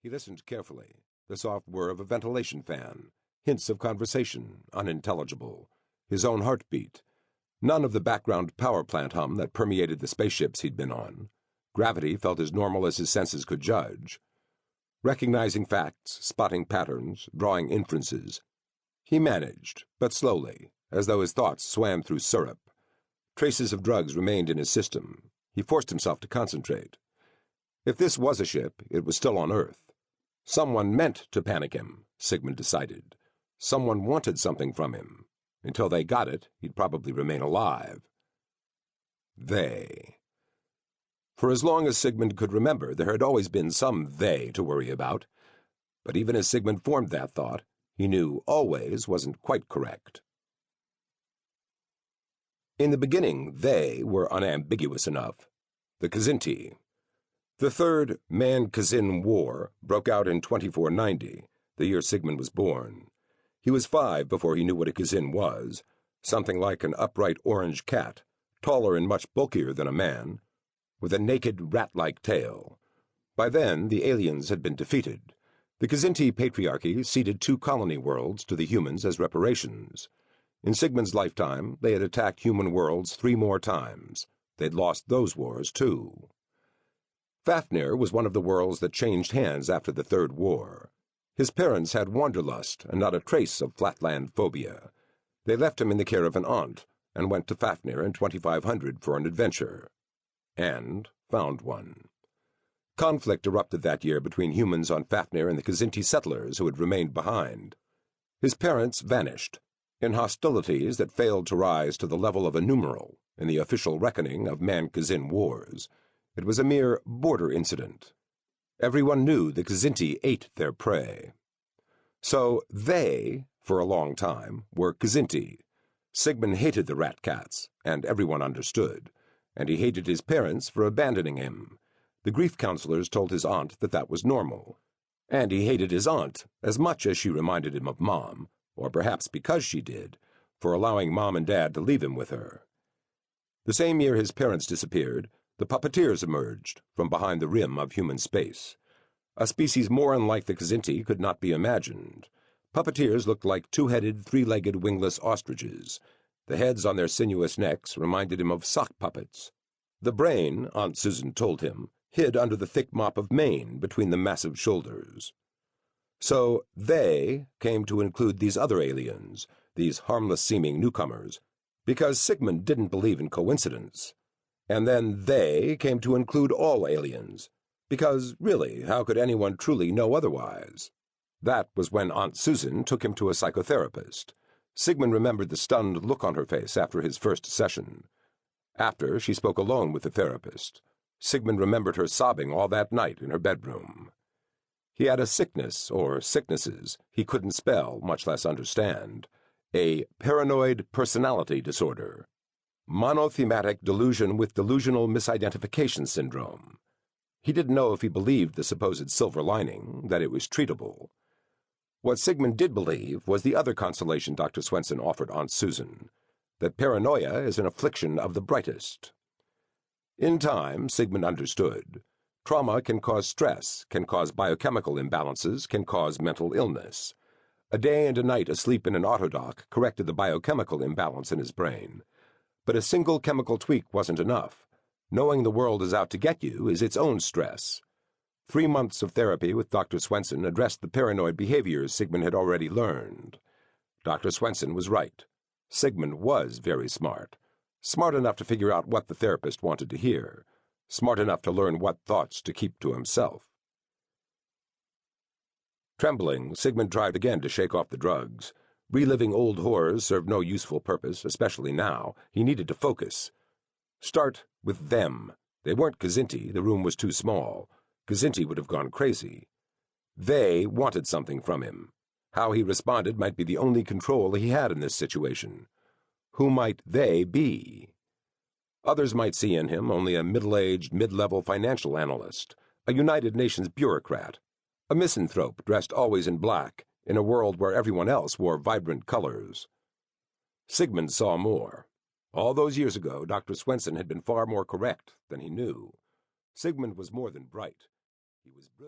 He listened carefully. The soft whir of a ventilation fan, hints of conversation, unintelligible, his own heartbeat. None of the background power plant hum that permeated the spaceships he'd been on. Gravity felt as normal as his senses could judge. Recognizing facts, spotting patterns, drawing inferences. He managed, but slowly, as though his thoughts swam through syrup. Traces of drugs remained in his system. He forced himself to concentrate. If this was a ship, it was still on Earth. Someone meant to panic him, Sigmund decided. Someone wanted something from him. Until they got it, he'd probably remain alive. They. For as long as Sigmund could remember, there had always been some they to worry about. But even as Sigmund formed that thought, he knew always wasn't quite correct. In the beginning, they were unambiguous enough. The Kzinti. The Third Man-Kzin War broke out in 2490, the year Sigmund was born. He was 5 before he knew what a Kzin was, something like an upright orange cat, taller and much bulkier than a man, with a naked rat-like tail. By then, the aliens had been defeated. The Kzinti Patriarchy ceded 2 colony worlds to the humans as reparations. In Sigmund's lifetime, they had attacked human worlds 3 more times. They'd lost those wars, too. Fafnir was one of the worlds that changed hands after the Third War. His parents had wanderlust and not a trace of flatland phobia. They left him in the care of an aunt and went to Fafnir in 2500 for an adventure. And found one. Conflict erupted that year between humans on Fafnir and the Kzinti settlers who had remained behind. His parents vanished, in hostilities that failed to rise to the level of a numeral in the official reckoning of Man-Kzin wars. It was a mere border incident. Everyone knew the Kzinti ate their prey. So they, for a long time, were Kzinti. Sigmund hated the rat cats, and everyone understood, and he hated his parents for abandoning him. The grief counselors told his aunt that that was normal. And he hated his aunt as much as she reminded him of Mom, or perhaps because she did, for allowing Mom and Dad to leave him with her. The same year his parents disappeared, the Puppeteers emerged from behind the rim of human space. A species more unlike the Kzinti could not be imagined. Puppeteers looked like 2-headed, 3-legged wingless ostriches. The heads on their sinuous necks reminded him of sock puppets. The brain, Aunt Susan told him, hid under the thick mop of mane between the massive shoulders. So they came to include these other aliens, these harmless-seeming newcomers, because Sigmund didn't believe in coincidence. And then they came to include all aliens, because, really, how could anyone truly know otherwise? That was when Aunt Susan took him to a psychotherapist. Sigmund remembered the stunned look on her face after his first session. After, she spoke alone with the therapist. Sigmund remembered her sobbing all that night in her bedroom. He had a sickness, or sicknesses, he couldn't spell, much less understand. A paranoid personality disorder. Monothematic delusion with delusional misidentification syndrome. He didn't know if he believed the supposed silver lining, that it was treatable. What Sigmund did believe was the other consolation Dr. Swenson offered Aunt Susan, that paranoia is an affliction of the brightest. In time, Sigmund understood. Trauma can cause stress, can cause biochemical imbalances, can cause mental illness. A day and a night asleep in an autodock corrected the biochemical imbalance in his brain. But a single chemical tweak wasn't enough. Knowing the world is out to get you is its own stress. 3 months of therapy with Dr. Swenson addressed the paranoid behaviors Sigmund had already learned. Dr. Swenson was right. Sigmund was very smart. Smart enough to figure out what the therapist wanted to hear. Smart enough to learn what thoughts to keep to himself. Trembling, Sigmund tried again to shake off the drugs. Reliving old horrors served no useful purpose, especially now. He needed to focus. Start with them. They weren't Kzinti. The room was too small. Kzinti would have gone crazy. They wanted something from him. How he responded might be the only control he had in this situation. Who might they be? Others might see in him only a middle-aged, mid-level financial analyst, a United Nations bureaucrat, a misanthrope dressed always in black, in a world where everyone else wore vibrant colors. Sigmund saw more. All those years ago, Dr. Swenson had been far more correct than he knew. Sigmund was more than bright. He was brilliant.